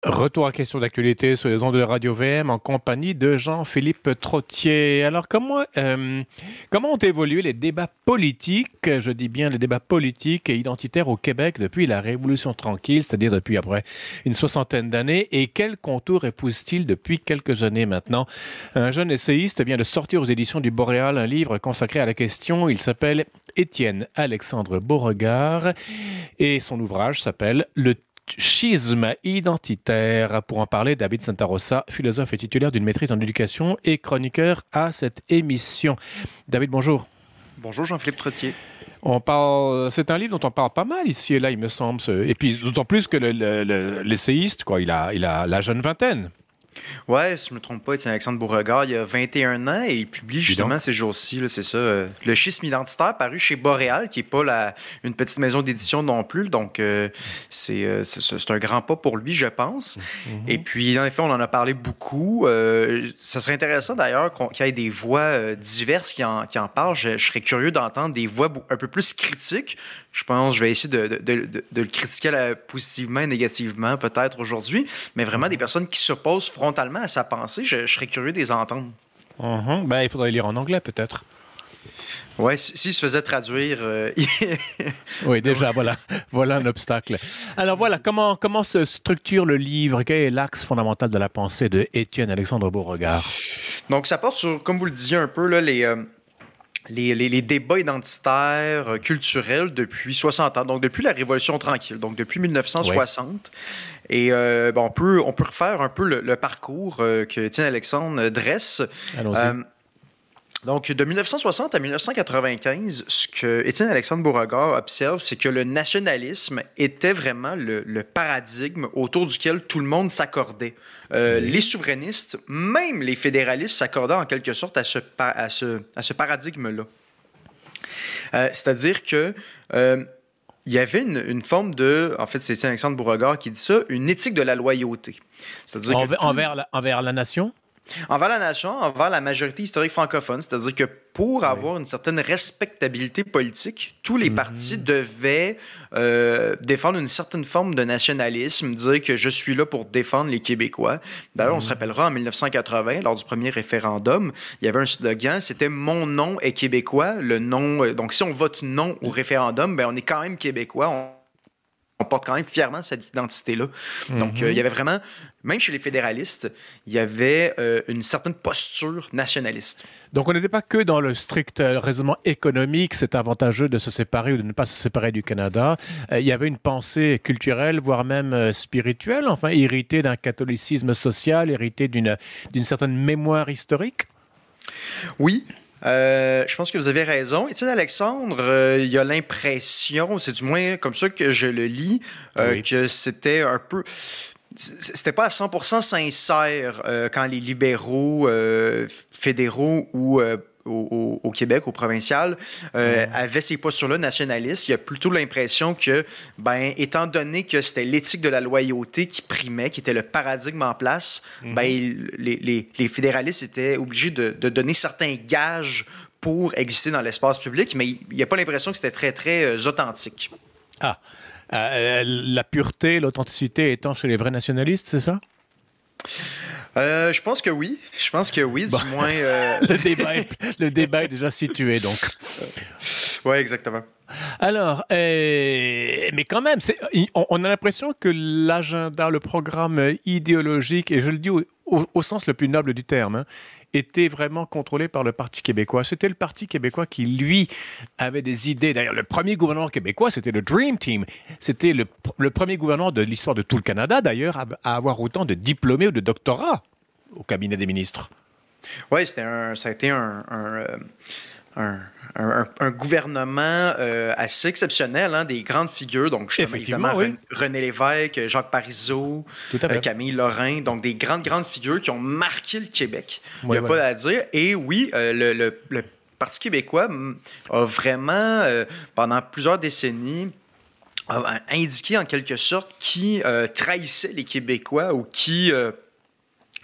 Retour à question d'actualité sur les ondes de Radio VM en compagnie de Jean-Philippe Trottier. Alors, comment ont évolué les débats politiques, je dis bien les débats politiques et identitaires au Québec depuis la Révolution tranquille, c'est-à-dire depuis après une soixantaine d'années, et quels contours épouse-t-il depuis quelques années maintenant? Un jeune essayiste vient de sortir aux éditions du Boréal un livre consacré à la question. Il s'appelle Étienne Alexandre Beauregard et son ouvrage s'appelle Le schisme identitaire. Pour en parler, David Santarossa, philosophe et titulaire d'une maîtrise en éducation et chroniqueur à cette émission. David, bonjour. Bonjour Jean-Philippe Trottier. C'est un livre dont on parle pas mal ici et là, il me semble. Et puis, d'autant plus que l'essayiste, il a la jeune vingtaine. Ouais, si je me trompe pas, c'est Alexandre Beauregard, il y a 21 ans et il publie justement ces jours-ci, là, c'est ça, Le schisme identitaire, paru chez Boréal, qui n'est pas une petite maison d'édition non plus. Donc, c'est un grand pas pour lui, je pense. Mm-hmm. Et puis, en effet, on en a parlé beaucoup. Ça serait intéressant d'ailleurs qu'il y ait des voix diverses qui en parlent. Je serais curieux d'entendre des voix un peu plus critiques. Je pense que je vais essayer de le critiquer positivement et négativement peut-être aujourd'hui, mais vraiment des personnes qui s'opposent frontalement à sa pensée, je serais curieux de les entendre. Mm-hmm. Ben, il faudrait lire en anglais peut-être. Oui, s'il se faisait traduire... Oui, déjà, voilà un obstacle. Alors voilà, comment se structure le livre? Quel est l'axe fondamental de la pensée de Étienne Alexandre Beauregard? Donc ça porte sur, comme vous le disiez un peu, là, les débats identitaires, culturels depuis 60 ans, donc depuis la Révolution tranquille, donc depuis 1960. Oui. Et on peut refaire un peu le parcours que Étienne Alexandre dresse. Allons-y. Donc, de 1960 à 1995, ce que Étienne Alexandre Beauregard observe, c'est que le nationalisme était vraiment le paradigme autour duquel tout le monde s'accordait. Les souverainistes, même les fédéralistes, s'accordaient en quelque sorte à ce paradigme-là. C'est-à-dire que il y avait une forme de... En fait, c'est Étienne Alexandre Beauregard qui dit ça, une éthique de la loyauté. C'est-à-dire envers la nation? Envers la nation, envers la majorité historique francophone. C'est-à-dire que pour avoir une certaine respectabilité politique, tous les partis devaient défendre une certaine forme de nationalisme, dire que je suis là pour défendre les Québécois. D'ailleurs, on se rappellera, en 1980, lors du premier référendum, il y avait un slogan, c'était « Mon nom est québécois ». Le nom, donc, si on vote non au référendum, ben, on est quand même québécois. On porte quand même fièrement cette identité-là. Donc, il y avait vraiment, même chez les fédéralistes, il y avait une certaine posture nationaliste. Donc, on n'était pas que dans le strict raisonnement économique, c'est avantageux de se séparer ou de ne pas se séparer du Canada. Il y avait une pensée culturelle, voire même spirituelle, enfin, héritée d'un catholicisme social, héritée d'une certaine mémoire historique. Oui. Je pense que vous avez raison. Étienne Alexandre, il y a l'impression, c'est du moins comme ça que je le lis, que c'était un peu... C'était pas à 100% sincère quand les libéraux fédéraux ou au Québec, au provincial, avaient ces postures-là nationalistes. Il y a plutôt l'impression que, étant donné que c'était l'éthique de la loyauté qui primait, qui était le paradigme en place, les fédéralistes étaient obligés de donner certains gages pour exister dans l'espace public, mais il n'y a pas l'impression que c'était très, très authentique. Ah, la pureté, l'authenticité étant chez les vrais nationalistes, c'est ça? Je pense que oui. Du moins... Le débat est déjà situé, donc. Oui, exactement. Alors, mais quand même, on a l'impression que l'agenda, le programme idéologique, et je le dis au sens le plus noble du terme, était vraiment contrôlé par le Parti québécois. C'était le Parti québécois qui, lui, avait des idées. D'ailleurs, le premier gouvernement québécois, c'était le Dream Team. C'était le premier gouvernement de l'histoire de tout le Canada, d'ailleurs, à avoir autant de diplômés ou de doctorats au cabinet des ministres. Oui, ça a été un gouvernement assez exceptionnel, hein, des grandes figures, donc évidemment René Lévesque, Jacques Parizeau, Camille Lorrain, donc des grandes figures qui ont marqué le Québec. Il n'y a pas à dire. Et oui, le Parti québécois a vraiment, pendant plusieurs décennies, indiqué en quelque sorte qui trahissait les Québécois ou qui...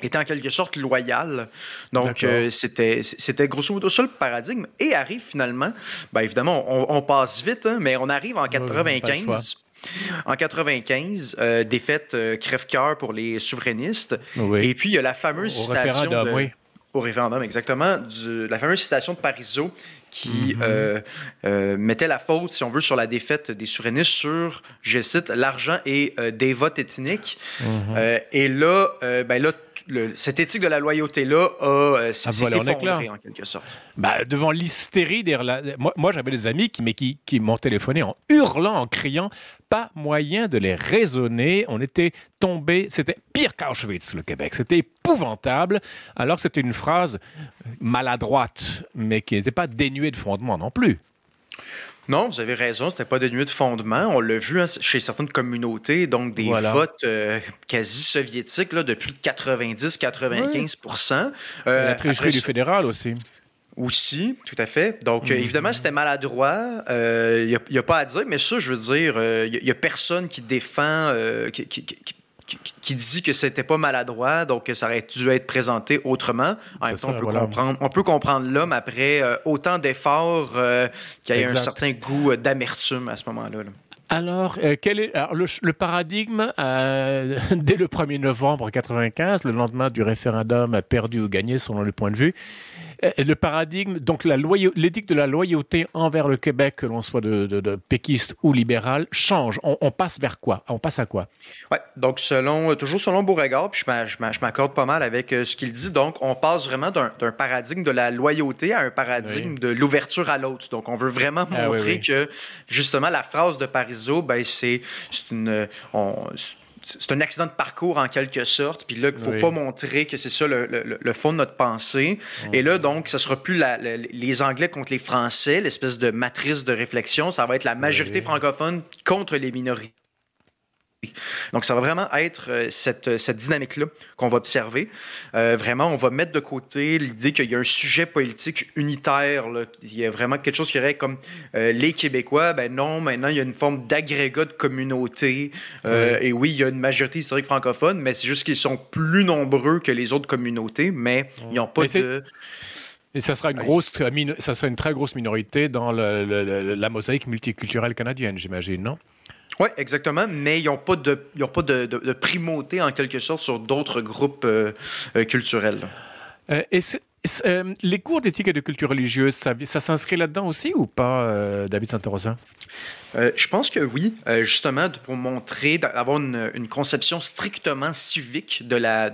était en quelque sorte loyal. Donc, c'était grosso modo ça le paradigme. Et arrive finalement, évidemment, on passe vite, hein, mais on arrive en 95. En 95, défaite crève-cœur pour les souverainistes. Oui. Et puis, il y a la fameuse Au citation référendum, oui. Au référendum, exactement. La fameuse citation de Parizeau qui mettait la faute, si on veut, sur la défaite des souverainistes sur, je cite, l'argent et des votes ethniques. Et là, cette éthique de la loyauté-là s'est effondrée en quelque sorte. Devant l'hystérie moi j'avais des amis qui m'ont téléphoné en hurlant, en criant, pas moyen de les raisonner. On était tombés, c'était pire qu'Auschwitz, le Québec. C'était épouvantable, alors que c'était une phrase maladroite, mais qui n'était pas dénuée de fondement non plus. Non, vous avez raison, c'était pas dénué de fondement. On l'a vu chez certaines communautés, donc des votes quasi soviétiques là, depuis 90-95%. La tricherie du fédéral aussi. Aussi, tout à fait. Donc, évidemment, c'était maladroit. Il n'y a pas à dire, mais ça, je veux dire, il n'y a personne qui défend, qui dit que c'était pas maladroit, donc que ça aurait dû être présenté autrement. En même temps, on peut comprendre l'homme après autant d'efforts qu'il y ait un certain goût d'amertume à ce moment-là. Alors, quel est le paradigme dès le 1er novembre 1995, le lendemain du référendum perdu ou gagné selon le point de vue? Le paradigme, donc l'éthique de la loyauté envers le Québec, que l'on soit de péquiste ou libéral, change. On passe vers quoi? On passe à quoi? Oui, donc toujours selon Beauregard, puis je m'accorde pas mal avec ce qu'il dit. Donc, on passe vraiment d'un paradigme de la loyauté à un paradigme de l'ouverture à l'autre. Donc, on veut vraiment montrer que, justement, la phrase de Parizeau, c'est un accident de parcours en quelque sorte. Puis là, il ne faut pas montrer que c'est ça le fond de notre pensée. Et là, donc, ce ne sera plus les Anglais contre les Français, l'espèce de matrice de réflexion. Ça va être la majorité francophone contre les minorités. Donc, ça va vraiment être cette dynamique-là qu'on va observer. Vraiment, on va mettre de côté l'idée qu'il y a un sujet politique unitaire. Là. Il y a vraiment quelque chose qui irait comme les Québécois. Ben non, maintenant, il y a une forme d'agrégat de communauté. Et oui, il y a une majorité historique francophone, mais c'est juste qu'ils sont plus nombreux que les autres communautés, mais ils n'ont pas de... Et ça sera une très grosse minorité dans la mosaïque multiculturelle canadienne, j'imagine, non? Oui, exactement, mais ils n'ont pas de primauté, en quelque sorte, sur d'autres groupes culturels. Les cours d'éthique et de culture religieuse, ça s'inscrit là-dedans aussi ou pas, David Santa-Rosa? Je pense que oui, justement, pour montrer, d'avoir une conception strictement civique de la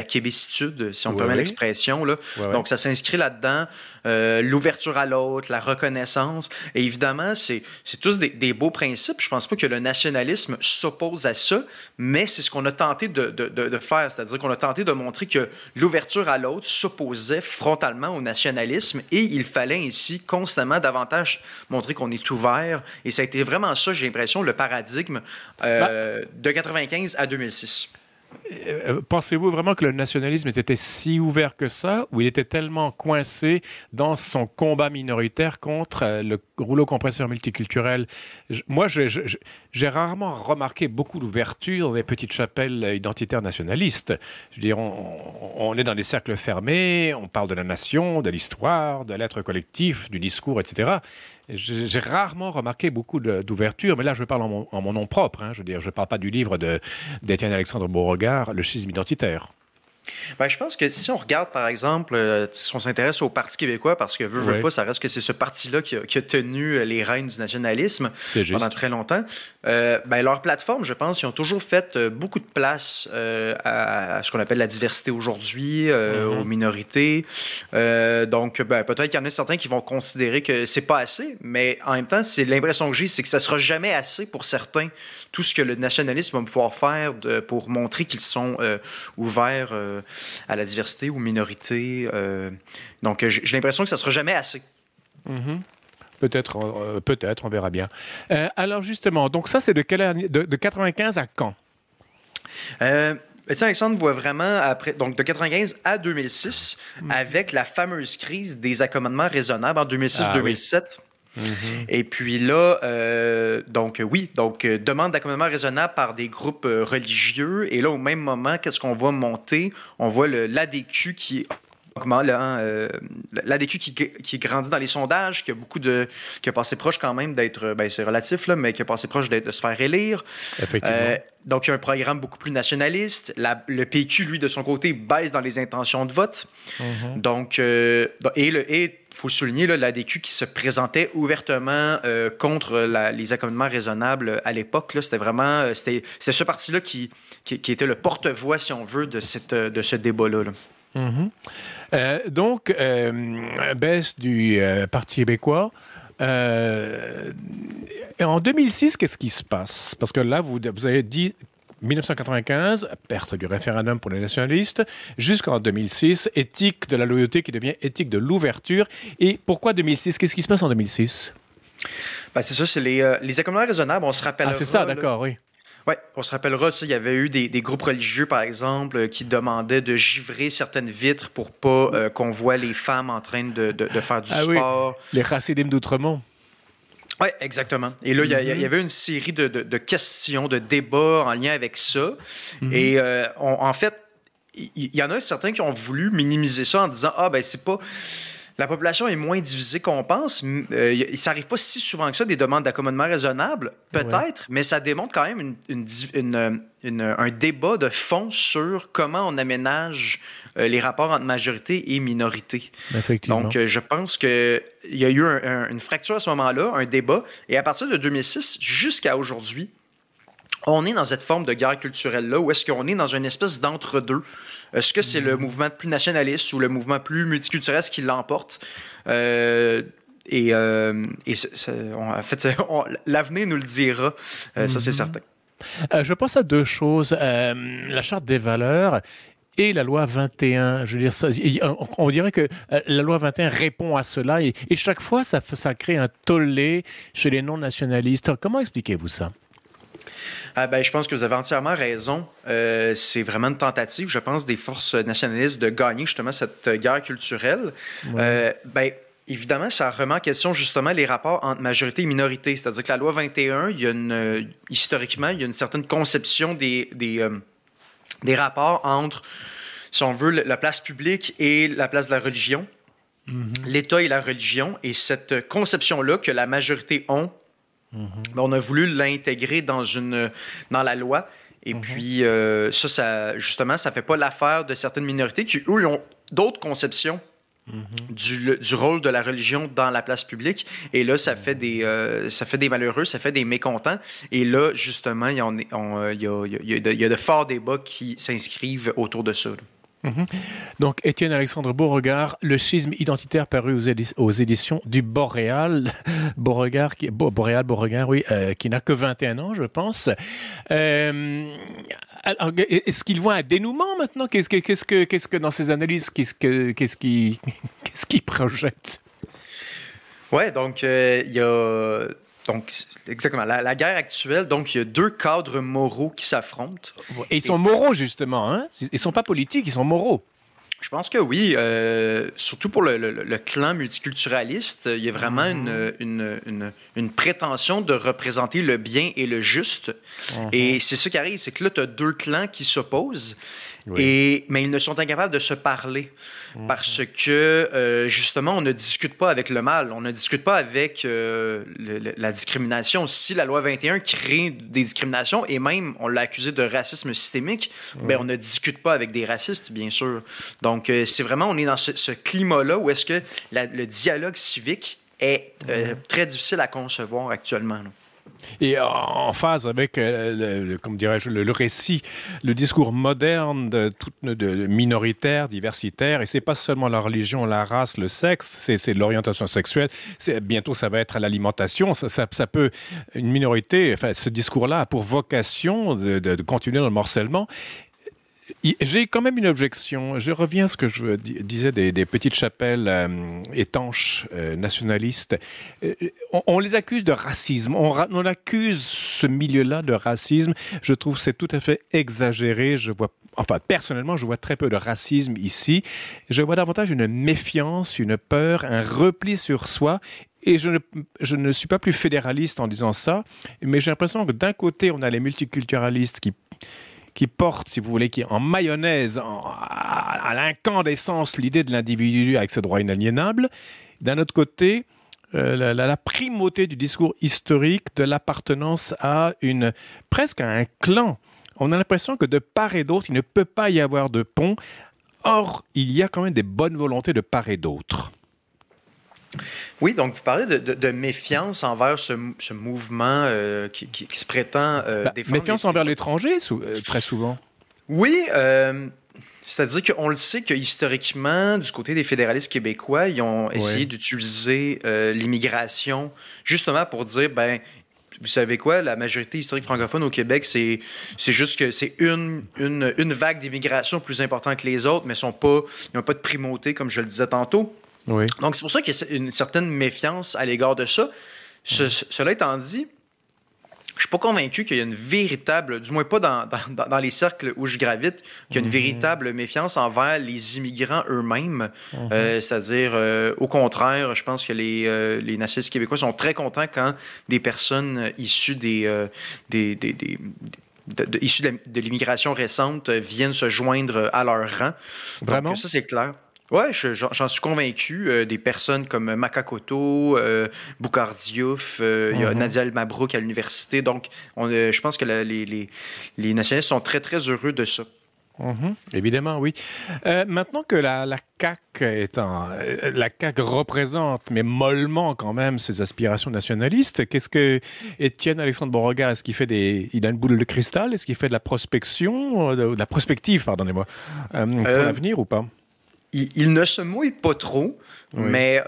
québécitude, si on permet l'expression. Là. Donc, ça s'inscrit là-dedans, l'ouverture à l'autre, la reconnaissance. Et évidemment, c'est tous des beaux principes. Je pense pas que le nationalisme s'oppose à ça, mais c'est ce qu'on a tenté de faire. C'est-à-dire qu'on a tenté de montrer que l'ouverture à l'autre s'opposait frontalement au nationalisme et il fallait ainsi constamment davantage montrer qu'on est ouvert. Et ça a été vraiment ça, j'ai l'impression, le paradigme de 1995 à 2006. Pensez-vous vraiment que le nationalisme était si ouvert que ça, ou il était tellement coincé dans son combat minoritaire contre le rouleau compresseur multiculturel? Moi, j'ai rarement remarqué beaucoup d'ouverture dans des petites chapelles identitaires nationalistes. Je veux dire, on est dans des cercles fermés, on parle de la nation, de l'histoire, de l'être collectif, du discours, etc. J'ai rarement remarqué beaucoup d'ouverture, mais là, je parle en mon nom propre. Je veux dire, je ne parle pas du livre d'Étienne Alexandre Beauregard, Le schisme identitaire. Ben, je pense que si on regarde, par exemple, si on s'intéresse au Parti québécois, parce que veut pas, ça reste que c'est ce parti-là qui a tenu les rênes du nationalisme pendant très longtemps. Leur plateforme, je pense, ils ont toujours fait beaucoup de place à ce qu'on appelle la diversité aujourd'hui, aux minorités. Donc, peut-être qu'il y en a certains qui vont considérer que c'est pas assez, mais en même temps, c'est l'impression que j'ai, c'est que ça sera jamais assez pour certains. Tout ce que le nationalisme va pouvoir faire pour montrer qu'ils sont ouverts à la diversité, aux minorités. Donc, j'ai l'impression que ça ne sera jamais assez. Peut-être, on verra bien. Alors, justement, donc ça, c'est de quelle année? De 95 à quand? Alexandre voit vraiment après, donc de 1995 à 2006, avec la fameuse crise des accommodements raisonnables en 2006-2007. Et puis là, demande d'accommodement raisonnable par des groupes religieux. Et là, au même moment, qu'est-ce qu'on voit monter? On voit l'ADQ qui L'ADQ qui grandit dans les sondages, qui a passé proche quand même d'être, c'est relatif, là, mais qui a passé proche de se faire élire. Effectivement. Donc, il y a un programme beaucoup plus nationaliste. Le PQ, lui, de son côté, baisse dans les intentions de vote. Mm-hmm. Donc, il faut souligner l'ADQ qui se présentait ouvertement contre les accommodements raisonnables à l'époque. Là, c'était vraiment... C'était ce parti-là qui était le porte-voix, si on veut, de ce débat-là. Mm-hmm. Donc, baisse du Parti québécois. En 2006, qu'est-ce qui se passe? Parce que là, vous avez dit 1995, perte du référendum pour les nationalistes, jusqu'en 2006, éthique de la loyauté qui devient éthique de l'ouverture. Et pourquoi 2006? Qu'est-ce qui se passe en 2006? C'est ça, c'est les accommodements raisonnables, on se rappellera. Ah, c'est ça, d'accord, oui. Oui, on se rappellera, ça, il y avait eu des groupes religieux, par exemple, qui demandaient de givrer certaines vitres pour pas qu'on voit les femmes en train de faire du sport. Oui. Les chassidim d'Outremont. Oui, exactement. Et là, il y avait une série de questions, de débats en lien avec ça. Mm-hmm. Et en fait, il y en a certains qui ont voulu minimiser ça en disant « Ah, ben c'est pas... » La population est moins divisée qu'on pense. Ça n'arrive pas si souvent que ça, des demandes d'accommodement raisonnable, peut-être, mais ça démontre quand même un débat de fond sur comment on aménage les rapports entre majorité et minorité. Effectivement. Donc, je pense qu'il y a eu une fracture à ce moment-là, un débat, et à partir de 2006 jusqu'à aujourd'hui, on est dans cette forme de guerre culturelle-là, où est-ce qu'on est dans une espèce d'entre-deux? Est-ce que c'est le mouvement plus nationaliste ou le mouvement plus multiculturel qui l'emporte? En fait, l'avenir nous le dira, ça c'est certain. Je pense à deux choses. La Charte des valeurs et la loi 21. Je veux dire, on dirait que la loi 21 répond à cela et chaque fois, ça crée un tollé chez les non-nationalistes. Comment expliquez-vous ça? Je pense que vous avez entièrement raison. C'est vraiment une tentative, je pense, des forces nationalistes de gagner justement cette guerre culturelle. Ouais. Évidemment, ça remet en question justement les rapports entre majorité et minorité. C'est-à-dire que la loi 21, historiquement, il y a une certaine conception des rapports entre, si on veut, la place publique et la place de la religion, l'État et la religion. Et cette conception-là que la majorité ont, on a voulu l'intégrer dans la loi. Et puis, justement, ça ne fait pas l'affaire de certaines minorités qui, eux, ont d'autres conceptions du rôle de la religion dans la place publique. Et là, ça fait des malheureux, ça fait des mécontents. Et là, justement, il y a de forts débats qui s'inscrivent autour de ça. Donc, Étienne-Alexandre Beauregard, Le schisme identitaire paru aux éditions du Boréal. Beauregard, qui n'a que 21 ans, je pense. Alors, est-ce qu'il voit un dénouement maintenant? Qu'est-ce que dans ses analyses, qu'est-ce qu'il projette? Ouais, donc il y a... Donc, exactement. La guerre actuelle, donc il y a deux cadres moraux qui s'affrontent. Et ils sont moraux, justement. Hein? Ils ne sont pas politiques, ils sont moraux. Je pense que oui. Surtout pour le clan multiculturaliste, il y a vraiment une prétention de représenter le bien et le juste. Et c'est ça qui arrive, c'est que là, tu as deux clans qui s'opposent. Oui. Mais ils ne sont incapables de se parler parce que, justement, on ne discute pas avec le mal, on ne discute pas avec la discrimination. Si la loi 21 crée des discriminations et même on l'a accusé de racisme systémique, on ne discute pas avec des racistes, bien sûr. Donc, c'est vraiment, on est dans ce climat-là où est-ce que le dialogue civique est très difficile à concevoir actuellement. Là. Et en phase avec, comme dirais-je, le récit, le discours moderne de minoritaire, diversitaire, et c'est pas seulement la religion, la race, le sexe, c'est l'orientation sexuelle. Bientôt, ça va être à l'alimentation. Ça peut, une minorité, enfin, ce discours-là a pour vocation de continuer dans le morcellement. J'ai quand même une objection. Je reviens à ce que je disais des petites chapelles étanches nationalistes. On les accuse de racisme. On accuse ce milieu-là de racisme. Je trouve que c'est tout à fait exagéré. Personnellement, je vois très peu de racisme ici. Je vois davantage une méfiance, une peur, un repli sur soi. Et je ne suis pas plus fédéraliste en disant ça, mais j'ai l'impression que d'un côté, on a les multiculturalistes qui portent, si vous voulez, qui en mayonnaise, à l'incandescence l'idée de l'individu avec ses droits inaliénables. D'un autre côté, la primauté du discours historique de l'appartenance à presque à un clan. On a l'impression que de part et d'autre, il ne peut pas y avoir de pont. Or, il y a quand même des bonnes volontés de part et d'autre. Oui, donc vous parlez de méfiance envers ce mouvement qui se prétend défendre... Méfiance envers l'étranger, très souvent. Oui, c'est-à-dire qu'on le sait que historiquement, du côté des fédéralistes québécois, ils ont essayé d'utiliser l'immigration justement pour dire, ben, vous savez quoi, la majorité historique francophone au Québec, c'est juste que c'est une vague d'immigration plus importante que les autres, mais ils n'ont pas de primauté, comme je le disais tantôt. Oui. Donc, c'est pour ça qu'il y a une certaine méfiance à l'égard de ça. Cela étant dit, je ne suis pas convaincu qu'il y a une véritable, du moins pas dans les cercles où je gravite, qu'il y a une véritable méfiance envers les immigrants eux-mêmes. C'est-à-dire, au contraire, je pense que les nationalistes québécois sont très contents quand des personnes issues issues de l'immigration récente viennent se joindre à leur rang. Vraiment? Donc, ça, c'est clair. Oui, j'en suis convaincu. Des personnes comme Makakoto, Boukhar Diouf, il y a Nadia El Mabrouk à l'université. Donc, je pense que les nationalistes sont très, très heureux de ça. Évidemment, oui. Maintenant que la CAQ la CAQ représente, mais mollement quand même, ses aspirations nationalistes, qu'est-ce que Étienne Alexandre Beauregard, est-ce qu'il il a une boule de cristal? Est-ce qu'il fait de la prospection, de la prospective, pardonnez-moi, pour l'avenir ou pas? Il ne se mouille pas trop, mais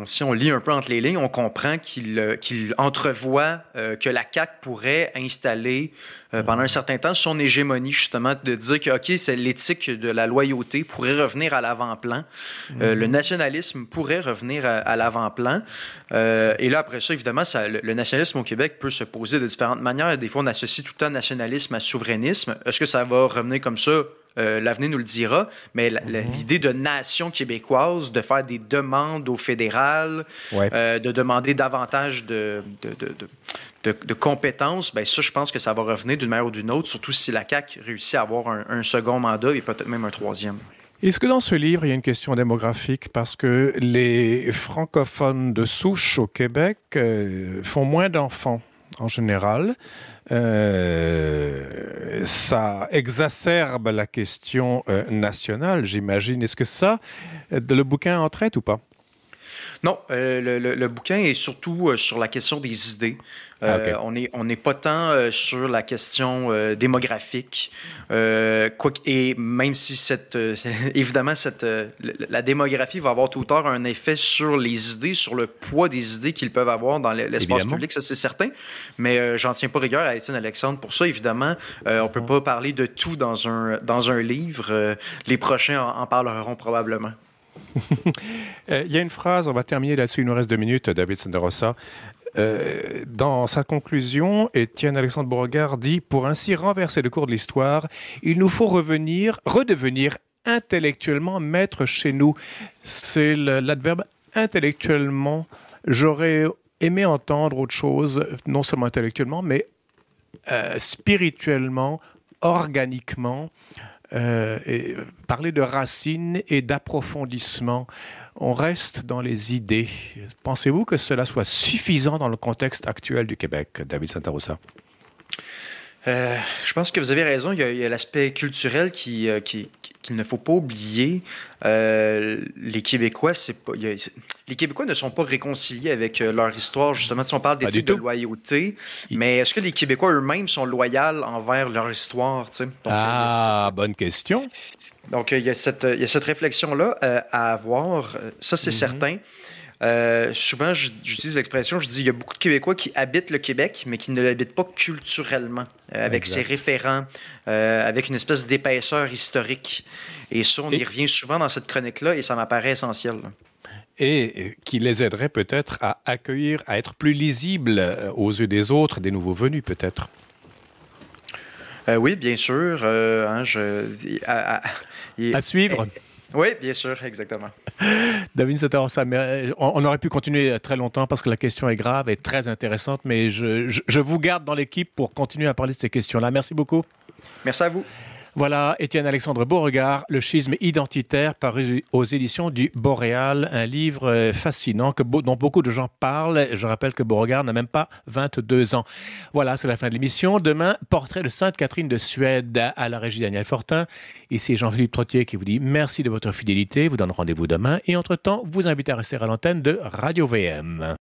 si on lit un peu entre les lignes, on comprend qu'il entrevoit que la CAQ pourrait installer pendant un certain temps son hégémonie, justement, de dire que, OK, c'est l'éthique de la loyauté pourrait revenir à l'avant-plan. Le nationalisme pourrait revenir à l'avant-plan. Et là, après ça, évidemment, le nationalisme au Québec peut se poser de différentes manières. Des fois, on associe tout le temps nationalisme à souverainisme. Est-ce que ça va revenir comme ça? L'avenir nous le dira, mais l'idée de nation québécoise, de faire des demandes au fédéral, de demander davantage de compétences, ben ça, je pense que ça va revenir d'une manière ou d'une autre, surtout si la CAQ réussit à avoir un second mandat et peut-être même un troisième. Est-ce que dans ce livre, il y a une question démographique parce que les francophones de souche au Québec font moins d'enfants en général? Ça exacerbe la question nationale, j'imagine. Est-ce que le bouquin en traite ou pas? Non, le bouquin est surtout sur la question des idées. Okay. On n'est pas tant sur la question démographique. Et même si évidemment, la démographie va avoir tout ou tard un effet sur les idées, sur le poids des idées qu'ils peuvent avoir dans l'espace public, ça c'est certain. Mais j'en tiens pas rigueur à Étienne Alexandre pour ça, évidemment. On peut pas parler de tout dans un livre. Les prochains en parleront probablement. Il y a une phrase, on va terminer là-dessus, il nous reste 2 minutes, David Sanderosa. Dans sa conclusion, Étienne Alexandre Beauregard dit « Pour ainsi renverser le cours de l'histoire, il nous faut redevenir intellectuellement maître chez nous. » C'est l'adverbe « intellectuellement ». J'aurais aimé entendre autre chose, non seulement intellectuellement, mais spirituellement, organiquement. Et parler de racines et d'approfondissement. On reste dans les idées. Pensez-vous que cela soit suffisant dans le contexte actuel du Québec, David Santarossa? Je pense que vous avez raison. Il y a l'aspect culturel qu'il ne faut pas oublier. Les Québécois, les Québécois ne sont pas réconciliés avec leur histoire. Justement, si on parle d'éthique de loyauté, mais est-ce que les Québécois eux-mêmes sont loyaux envers leur histoire? Donc, bonne question. Donc, il y a cette réflexion-là à avoir. Ça, c'est certain. Souvent, j'utilise l'expression, je dis il y a beaucoup de Québécois qui habitent le Québec, mais qui ne l'habitent pas culturellement, avec ses référents, avec une espèce d'épaisseur historique. Et ça, on y revient souvent dans cette chronique-là, et ça m'apparaît essentiel. Et qui les aiderait peut-être à accueillir, à être plus lisibles aux yeux des autres, des nouveaux venus peut-être. Oui, bien sûr. À suivre. Oui, bien sûr, exactement. David Santarossa, on aurait pu continuer très longtemps parce que la question est grave et très intéressante, mais je vous garde dans l'équipe pour continuer à parler de ces questions-là. Merci beaucoup. Merci à vous. Voilà, Étienne Alexandre Beauregard, Le schisme identitaire, paru aux éditions du Boréal, un livre fascinant dont beaucoup de gens parlent. Je rappelle que Beauregard n'a même pas 22 ans. Voilà, c'est la fin de l'émission. Demain, portrait de Sainte Catherine de Suède à la régie Daniel Fortin. Ici Jean-Philippe Trottier qui vous dit merci de votre fidélité, vous donne rendez-vous demain et entre-temps, vous invite à rester à l'antenne de Radio VM.